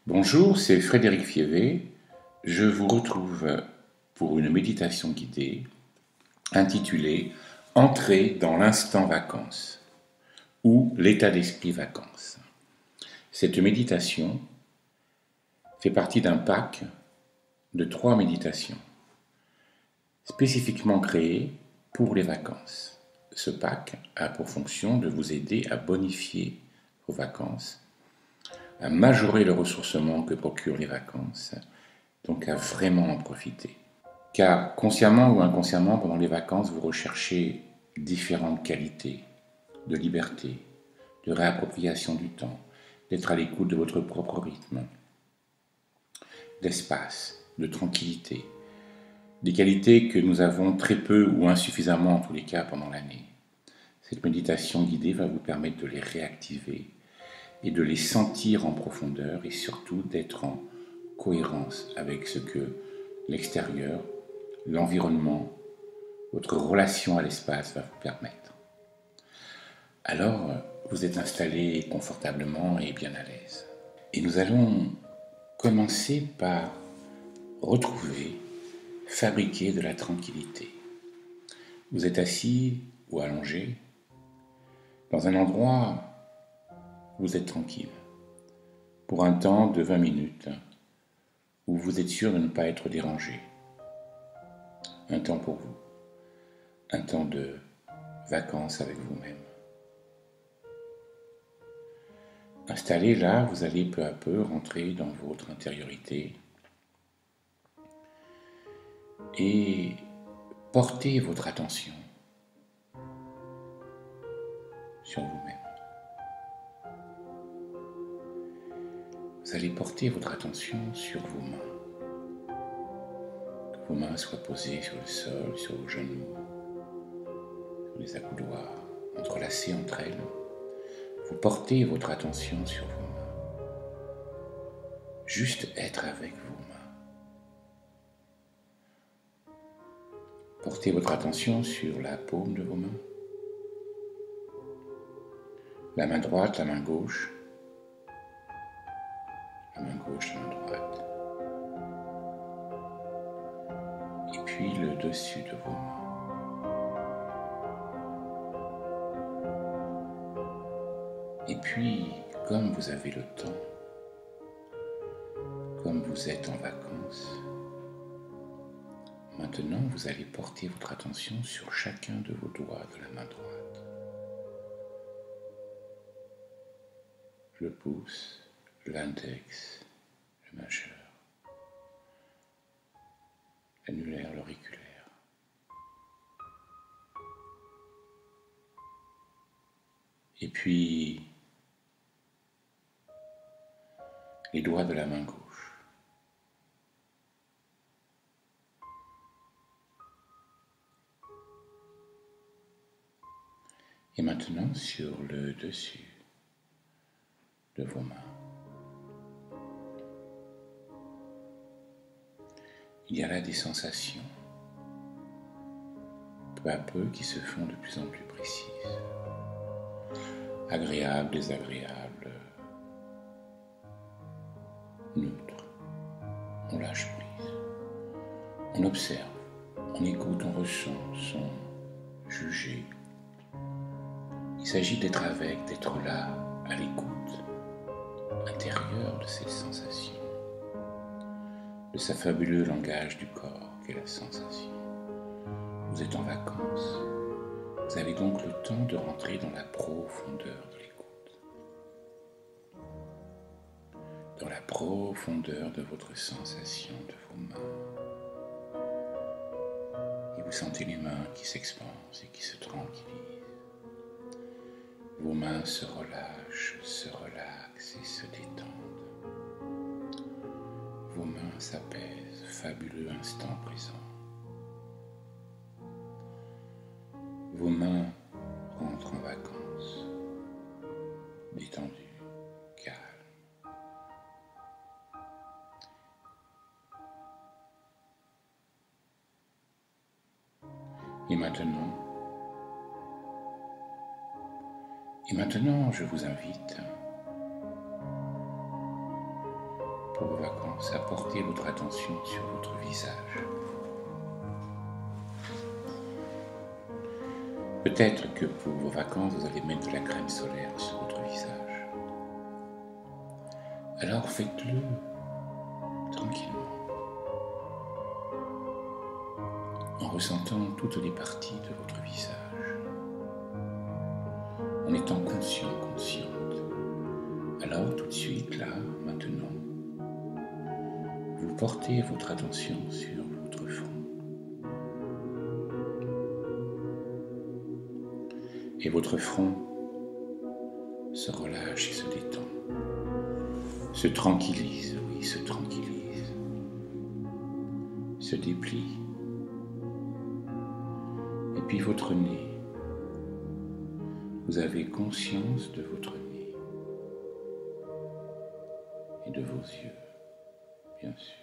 Bonjour, c'est Frédéric Fievé. Je vous retrouve pour une méditation guidée intitulée Entrer dans l'instant vacances ou l'état d'esprit vacances. Cette méditation fait partie d'un pack de 3 méditations spécifiquement créées pour les vacances. Ce pack a pour fonction de vous aider à bonifier vos vacances, à majorer le ressourcement que procurent les vacances, donc à vraiment en profiter. Car consciemment ou inconsciemment, pendant les vacances, vous recherchez différentes qualités de liberté, de réappropriation du temps, d'être à l'écoute de votre propre rythme, d'espace, de tranquillité, des qualités que nous avons très peu ou insuffisamment en tous les cas pendant l'année. Cette méditation guidée va vous permettre de les réactiver et de les sentir en profondeur et surtout d'être en cohérence avec ce que l'extérieur, l'environnement, votre relation à l'espace va vous permettre. Alors, vous êtes installé confortablement et bien à l'aise. Et nous allons commencer par retrouver, fabriquer de la tranquillité. Vous êtes assis ou allongé dans un endroit où vous êtes tranquille, pour un temps de 20 minutes, où vous êtes sûr de ne pas être dérangé. Un temps pour vous, un temps de vacances avec vous-même. Installé là, vous allez peu à peu rentrer dans votre intériorité et porter votre attention sur vous-même. Vous allez porter votre attention sur vos mains. Que vos mains soient posées sur le sol, sur vos genoux, sur les accoudoirs, entrelacées entre elles. Vous portez votre attention sur vos mains. Juste être avec vos mains. Portez votre attention sur la paume de vos mains. La main droite, la main gauche. La main gauche, la main droite. Et puis le dessus de vos mains. Et puis, comme vous avez le temps, comme vous êtes en vacances, maintenant vous allez porter votre attention sur chacun de vos doigts de la main droite. Le pouce, l'index, le majeur, l'annulaire, l'auriculaire. Et puis, les doigts de la main gauche. Et maintenant sur le dessus de vos mains. Il y a là des sensations, peu à peu, qui se font de plus en plus précises. Agréables, désagréables, neutres. On lâche prise. On observe, on écoute, on ressent sans juger. Il s'agit d'être avec, d'être là, à l'écoute intérieure de ces sensations, de ce fabuleux langage du corps qu'est la sensation. Vous êtes en vacances. Vous avez donc le temps de rentrer dans la profondeur de l'écoute, dans la profondeur de votre sensation de vos mains. Et vous sentez les mains qui s'expansent et qui se tranquillisent. Vos mains se relâchent, se relaxent et se détendent. Vos mains s'apaisent, fabuleux instant présent. Vos mains rentrent en vacances, détendues, calmes. Et maintenant, je vous invite pour vos vacances à porter votre attention sur votre visage. Peut-être que pour vos vacances, vous allez mettre de la crème solaire sur votre visage. Alors faites-le tranquillement, en ressentant toutes les parties de votre visage, en étant conscient, consciente. Alors tout de suite, là, maintenant, vous portez votre attention sur votre front. Et votre front se relâche et se détend, se tranquillise, oui, se tranquillise, se déplie. Et puis votre nez, vous avez conscience de votre nez et de vos yeux, bien sûr.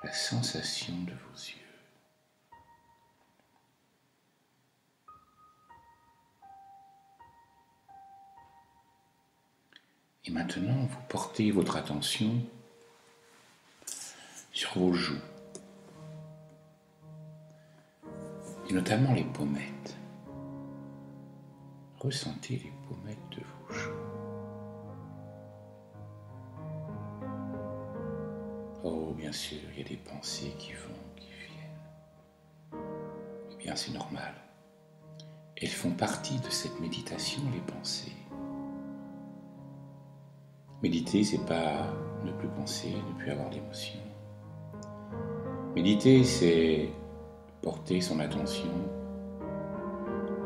La sensation de vos yeux. Et maintenant, vous portez votre attention sur vos joues, et notamment les pommettes. Ressentez les pommettes de vos joues. Oh, bien sûr, il y a des pensées qui vont, qui viennent. Eh bien, c'est normal. Elles font partie de cette méditation, les pensées. Méditer, c'est pas ne plus penser, ne plus avoir d'émotions. Méditer, c'est porter son attention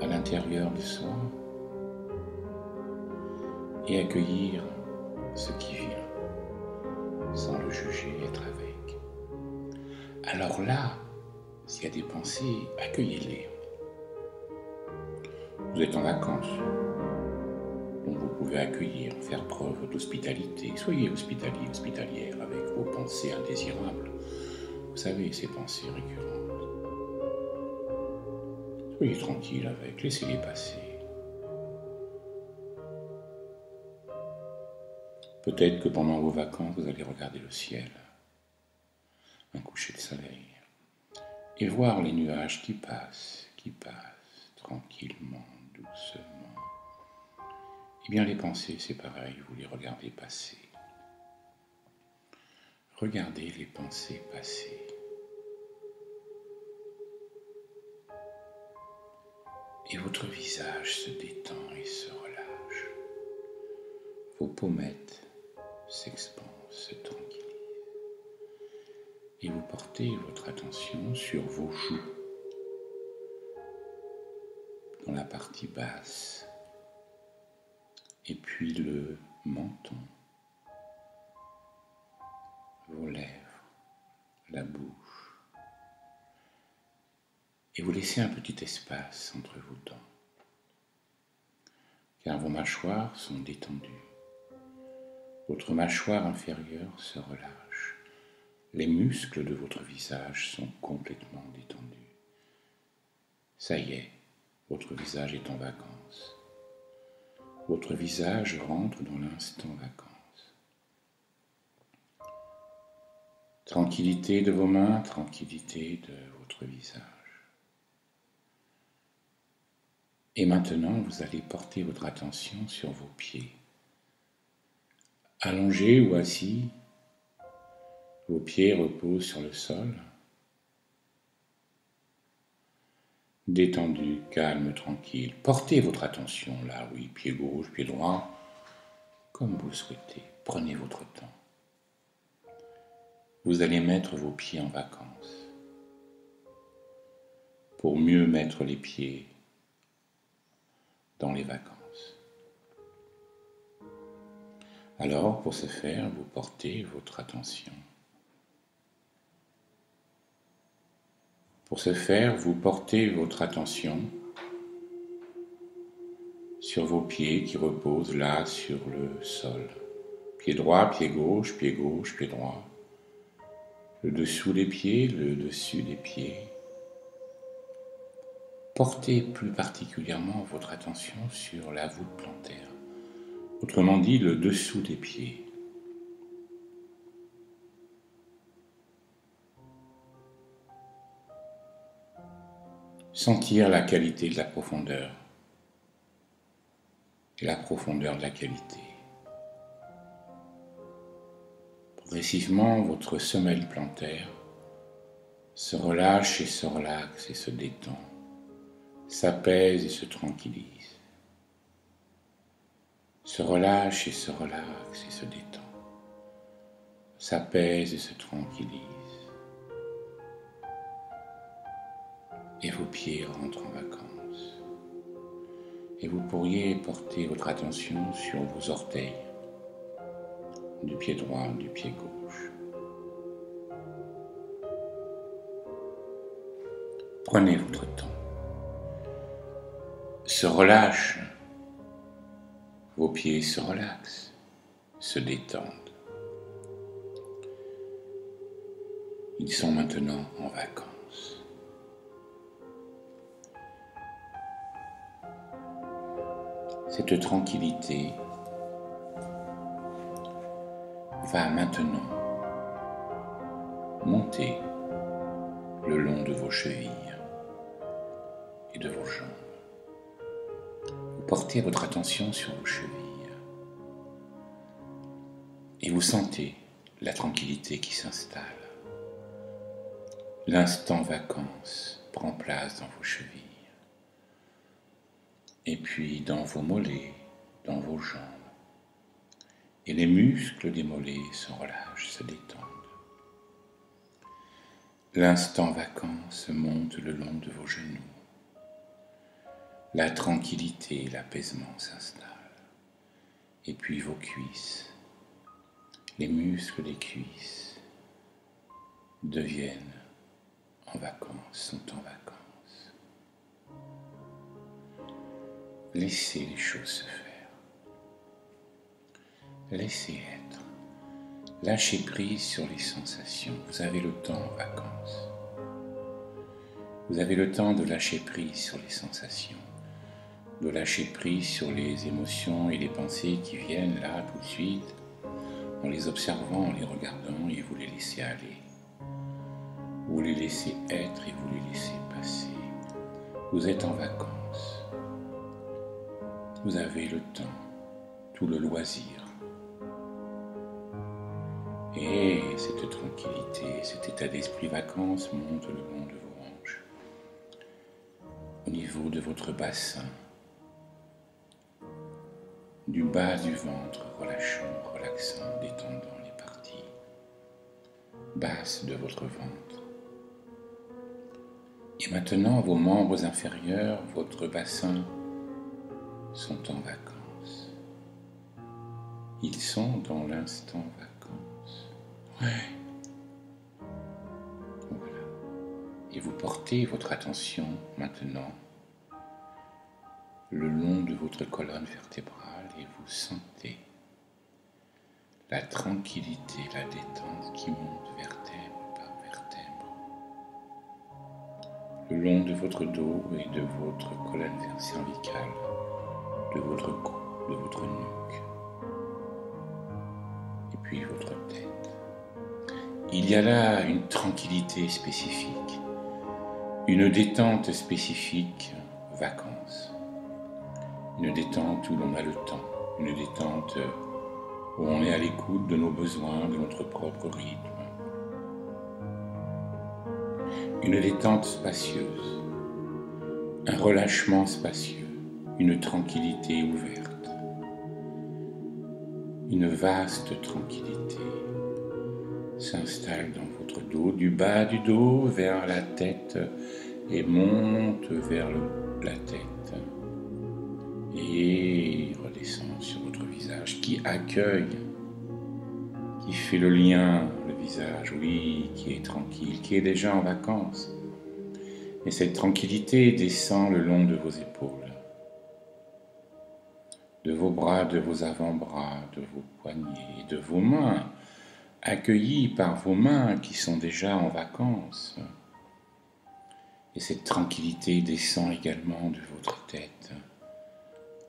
à l'intérieur de soi et accueillir ce qui vient, sans le juger, être avec. Alors là, s'il y a des pensées, accueillez-les. Vous êtes en vacances, donc vous pouvez accueillir, faire preuve d'hospitalité. Soyez hospitalier, hospitalière avec vos pensées indésirables. Vous savez, ces pensées récurrentes. Soyez tranquille avec, laissez-les passer. Peut-être que pendant vos vacances, vous allez regarder le ciel, un coucher de soleil, et voir les nuages qui passent tranquillement, doucement. Eh bien, les pensées, c'est pareil, vous les regardez passer. Regardez les pensées passer. Et votre visage se détend et se relâche. Vos pommettes s'expansent, se tranquillisent. Et vous portez votre attention sur vos joues, dans la partie basse, et puis le menton, vos lèvres, la bouche, et vous laissez un petit espace entre vos dents, car vos mâchoires sont détendues. Votre mâchoire inférieure se relâche. Les muscles de votre visage sont complètement détendus. Ça y est, votre visage est en vacances. Votre visage rentre dans l'instant vacances. Tranquillité de vos mains, tranquillité de votre visage. Et maintenant, vous allez porter votre attention sur vos pieds. Allongés ou assis, vos pieds reposent sur le sol. Détendu, calme, tranquille. Portez votre attention là, oui, pied gauche, pied droit, comme vous souhaitez. Prenez votre temps. Vous allez mettre vos pieds en vacances pour mieux mettre les pieds dans les vacances. Alors, pour ce faire, vous portez votre attention. Pour ce faire, vous portez votre attention sur vos pieds qui reposent là sur le sol. Pied droit, pied gauche, pied gauche, pied droit. Le dessous des pieds, le dessus des pieds. Portez plus particulièrement votre attention sur la voûte plantaire, autrement dit le dessous des pieds. Sentir la qualité de la profondeur et la profondeur de la qualité. Progressivement, votre semelle plantaire se relâche et se relaxe et se détend, s'apaise et se tranquillise, se relâche et se relaxe et se détend, s'apaise et se tranquillise. Et vos pieds rentrent en vacances. Et vous pourriez porter votre attention sur vos orteils, du pied droit, du pied gauche. Prenez votre temps. Se relâche. Vos pieds se relaxent, se détendent. Ils sont maintenant en vacances. Cette tranquillité va maintenant monter le long de vos chevilles et de vos jambes. Vous portez votre attention sur vos chevilles et vous sentez la tranquillité qui s'installe. L'instant vacances prend place dans vos chevilles. Et puis dans vos mollets, dans vos jambes. Et les muscles des mollets se relâchent, se détendent. L'instant vacances monte le long de vos genoux. La tranquillité, l'apaisement s'installent. Et puis vos cuisses, les muscles des cuisses deviennent en vacances, sont en vacances. Laissez les choses se faire. Laissez être. Lâchez prise sur les sensations. Vous avez le temps en vacances. Vous avez le temps de lâcher prise sur les sensations, de lâcher prise sur les émotions et les pensées qui viennent là tout de suite, en les observant, en les regardant, et vous les laissez aller. Vous les laissez être et vous les laissez passer. Vous êtes en vacances. Vous avez le temps, tout le loisir. Et cette tranquillité, cet état d'esprit vacances monte le long de vos hanches, au niveau de votre bassin, du bas du ventre, relâchant, relaxant, détendant les parties basses de votre ventre. Et maintenant, vos membres inférieurs, votre bassin, sont en vacances. Ils sont dans l'instant vacances. Ouais. Voilà. Et vous portez votre attention maintenant le long de votre colonne vertébrale et vous sentez la tranquillité, la détente qui monte vertèbre par vertèbre le long de votre dos et de votre colonne cervicale, de votre cou, de votre nuque, et puis votre tête. Il y a là une tranquillité spécifique, une détente spécifique, vacances. Une détente où l'on a le temps, une détente où on est à l'écoute de nos besoins, de notre propre rythme. Une détente spacieuse, un relâchement spacieux, une tranquillité ouverte, une vaste tranquillité s'installe dans votre dos, du bas du dos vers la tête et monte vers la tête et redescend sur votre visage qui accueille, qui fait le lien, le visage, oui, qui est tranquille, qui est déjà en vacances. Et cette tranquillité descend le long de vos épaules, de vos bras, de vos avant-bras, de vos poignets, de vos mains, accueillies par vos mains qui sont déjà en vacances. Et cette tranquillité descend également de votre tête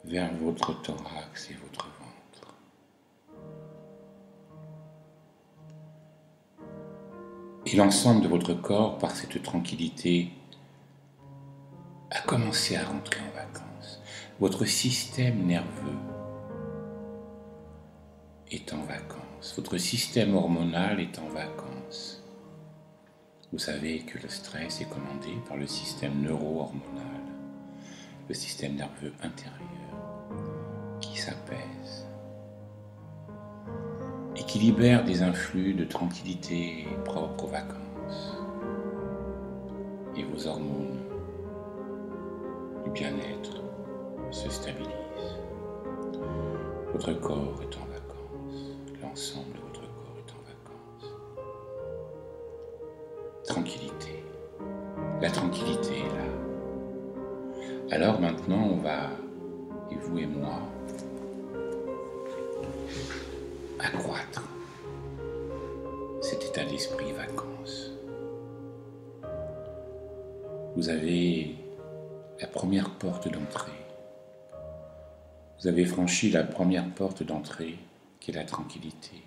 vers votre thorax et votre ventre. Et l'ensemble de votre corps, par cette tranquillité, a commencé à rentrer en vacances. Votre système nerveux est en vacances. Votre système hormonal est en vacances. Vous savez que le stress est commandé par le système neuro-hormonal, le système nerveux intérieur, qui s'apaise et qui libère des influx de tranquillité propres aux vacances. Et vos hormones du bien-être se stabilisent. Votre corps est en vacances. L'ensemble de votre corps est en vacances. Tranquillité. La tranquillité est là. Alors maintenant, on va, et vous et moi, accroître cet état d'esprit vacances. Vous avez la première porte d'entrée. Vous avez franchi la première porte d'entrée qui est la tranquillité.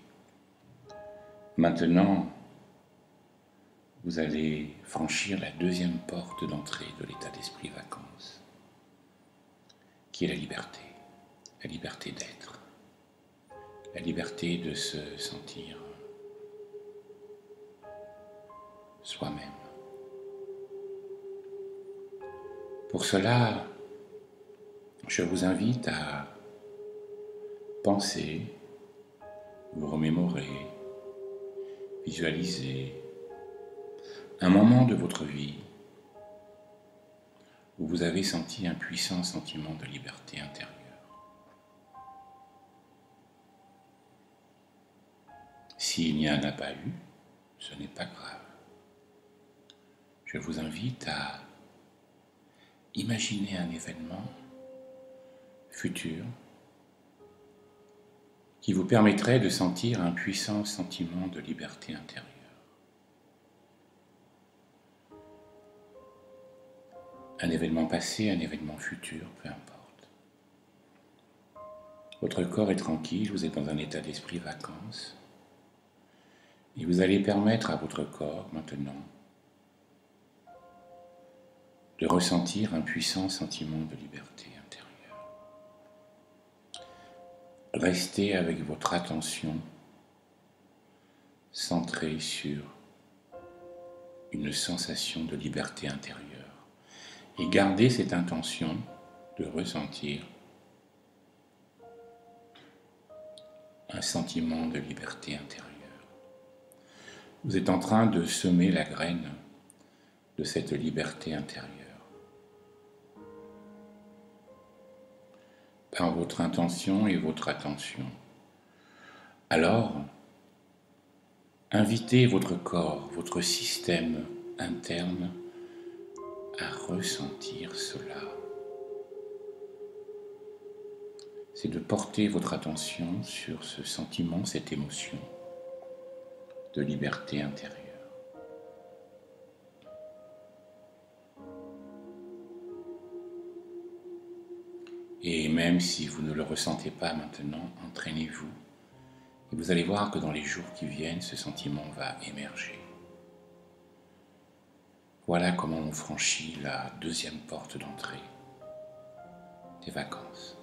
Maintenant, vous allez franchir la deuxième porte d'entrée de l'état d'esprit vacances, qui est la liberté d'être, la liberté de se sentir soi-même. Pour cela, je vous invite à penser, vous remémorer, visualiser un moment de votre vie où vous avez senti un puissant sentiment de liberté intérieure. S'il n'y en a pas eu, ce n'est pas grave. Je vous invite à imaginer un événement futur qui vous permettrait de sentir un puissant sentiment de liberté intérieure. Un événement passé, un événement futur, peu importe. Votre corps est tranquille, vous êtes dans un état d'esprit vacances, et vous allez permettre à votre corps maintenant de ressentir un puissant sentiment de liberté intérieure. Restez avec votre attention centrée sur une sensation de liberté intérieure et gardez cette intention de ressentir un sentiment de liberté intérieure. Vous êtes en train de semer la graine de cette liberté intérieure. Par votre intention et votre attention. Alors, invitez votre corps, votre système interne à ressentir cela. C'est de porter votre attention sur ce sentiment, cette émotion de liberté intérieure. Et même si vous ne le ressentez pas maintenant, entraînez-vous et vous allez voir que dans les jours qui viennent, ce sentiment va émerger. Voilà comment on franchit la deuxième porte d'entrée des vacances.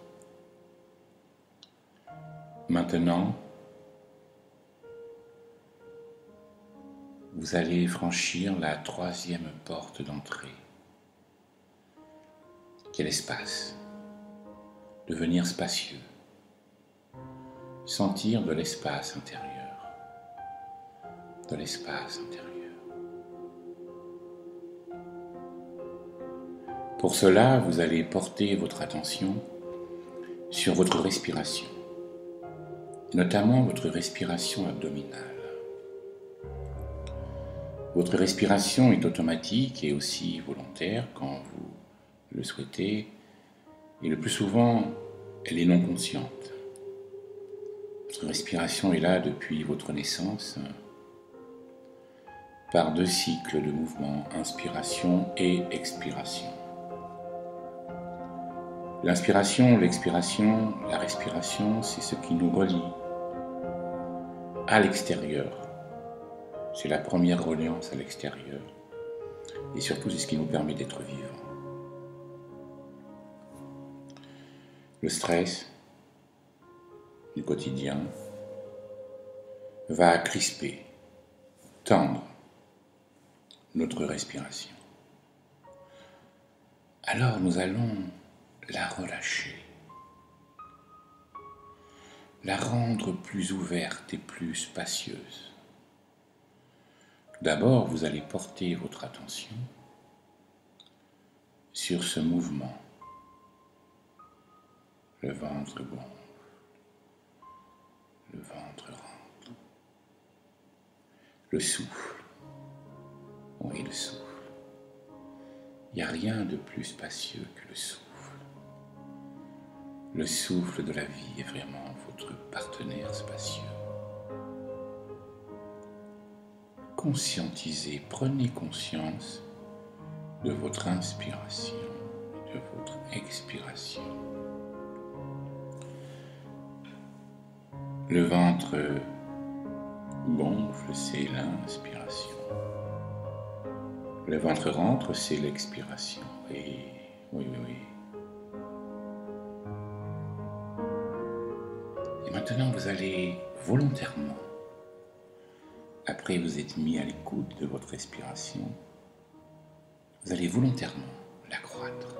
Maintenant, vous allez franchir la troisième porte d'entrée, qui est l'espace. Devenir spacieux, sentir de l'espace intérieur, de l'espace intérieur. Pour cela, vous allez porter votre attention sur votre respiration, notamment votre respiration abdominale. Votre respiration est automatique et aussi volontaire quand vous le souhaitez, et le plus souvent, elle est non consciente. Votre respiration est là depuis votre naissance, par 2 cycles de mouvement, inspiration et expiration. L'inspiration, l'expiration, la respiration, c'est ce qui nous relie à l'extérieur, C'est la première reliance à l'extérieur. Et surtout, c'est ce qui nous permet d'être vivants. Le stress du quotidien va crisper, tendre notre respiration. Alors nous allons la relâcher, la rendre plus ouverte et plus spacieuse. D'abord, vous allez porter votre attention sur ce mouvement. Le ventre gonfle, le ventre rentre. Le souffle, oui, le souffle. Il n'y a rien de plus spacieux que le souffle. Le souffle de la vie est vraiment votre partenaire spacieux. Conscientisez, prenez conscience de votre inspiration, de votre expiration. Le ventre gonfle, c'est l'inspiration. Le ventre rentre, c'est l'expiration. Et oui. Et maintenant, vous allez volontairement, après vous êtes mis à l'écoute de votre respiration, vous allez volontairement l'accroître.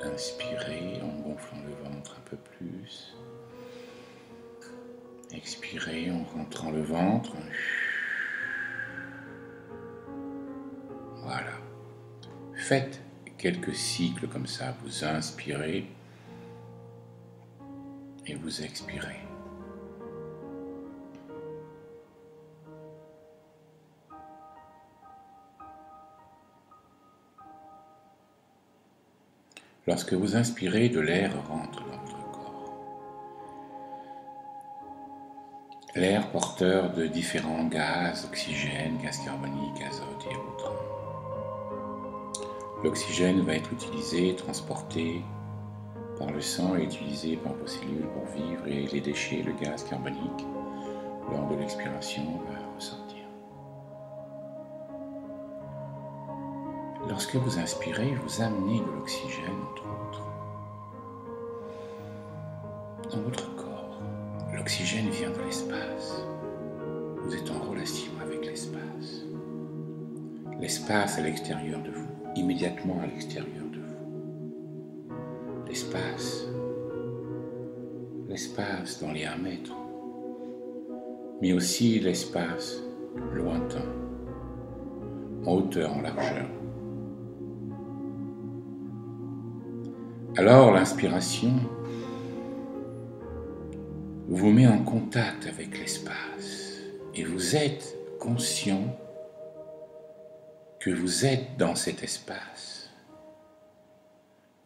Inspirez en gonflant le ventre un peu plus. Expirez en rentrant le ventre. Voilà. Faites quelques cycles comme ça. Vous inspirez et vous expirez. Lorsque vous inspirez, de l'air rentre dans votre corps. L'air porteur de différents gaz, oxygène, gaz carbonique, azote et autres. L'oxygène va être utilisé, transporté par le sang et utilisé par vos cellules pour vivre, et les déchets, le gaz carbonique, lors de l'expiration, va ressortir. Lorsque vous inspirez, vous amenez de l'oxygène, entre autres, dans votre corps. L'oxygène vient de l'espace. Vous êtes en relation avec l'espace. L'espace à l'extérieur de vous, immédiatement à l'extérieur de vous. L'espace dans les 1 mètre, mais aussi l'espace lointain, en hauteur, en largeur. Alors l'inspiration vous met en contact avec l'espace et vous êtes conscient que vous êtes dans cet espace.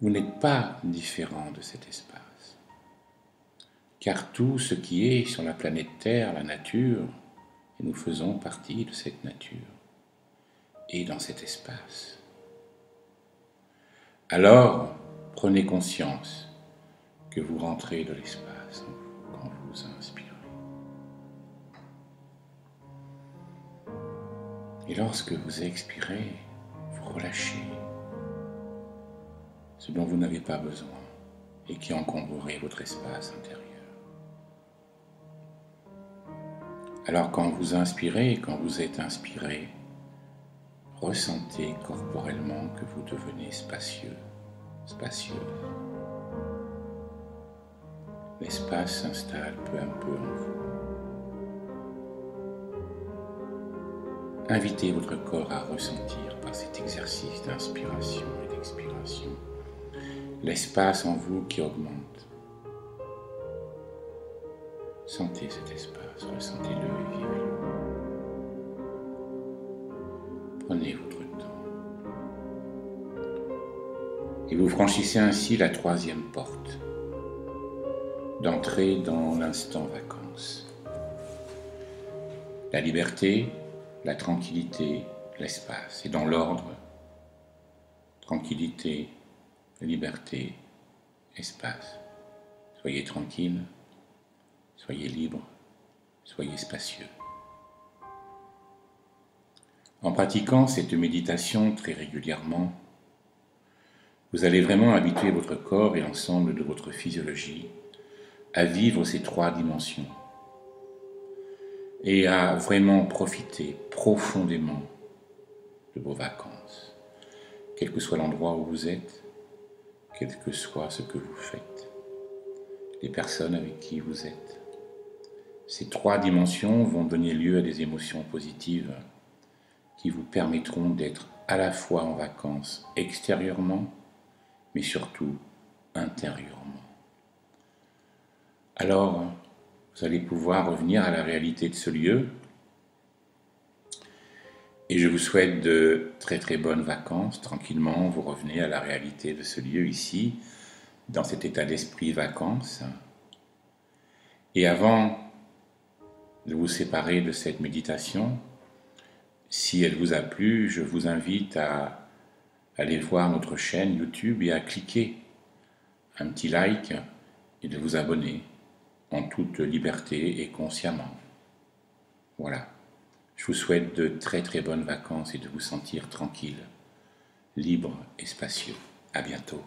Vous n'êtes pas différent de cet espace. Car tout ce qui est sur la planète Terre, la nature, et nous faisons partie de cette nature, est dans cet espace. Alors, prenez conscience que vous rentrez de l'espace quand vous inspirez. Et lorsque vous expirez, vous relâchez ce dont vous n'avez pas besoin et qui encombrerait votre espace intérieur. Alors quand vous inspirez, quand vous êtes inspiré, ressentez corporellement que vous devenez spacieux, spacieuse. L'espace s'installe peu à peu en vous. Invitez votre corps à ressentir par cet exercice d'inspiration et d'expiration l'espace en vous qui augmente. Sentez cet espace, ressentez-le et vivez-le. Prenez votre temps. Et vous franchissez ainsi la 3e porte d'entrer dans l'instant vacances. La liberté, la tranquillité, l'espace. Et dans l'ordre, tranquillité, liberté, espace. Soyez tranquille, soyez libre, soyez spacieux. En pratiquant cette méditation très régulièrement, vous allez vraiment habituer votre corps et l'ensemble de votre physiologie à vivre ces 3 dimensions et à vraiment profiter profondément de vos vacances, quel que soit l'endroit où vous êtes, quel que soit ce que vous faites, les personnes avec qui vous êtes. Ces 3 dimensions vont donner lieu à des émotions positives qui vous permettront d'être à la fois en vacances extérieurement, mais surtout intérieurement. Alors, vous allez pouvoir revenir à la réalité de ce lieu et je vous souhaite de très très bonnes vacances. Tranquillement, vous revenez à la réalité de ce lieu ici, dans cet état d'esprit vacances. Et avant de vous séparer de cette méditation, si elle vous a plu, je vous invite à aller voir notre chaîne YouTube et à cliquer un petit like et de vous abonner en toute liberté et consciemment. Voilà. Je vous souhaite de très très bonnes vacances et de vous sentir tranquille, libre et spacieux. À bientôt.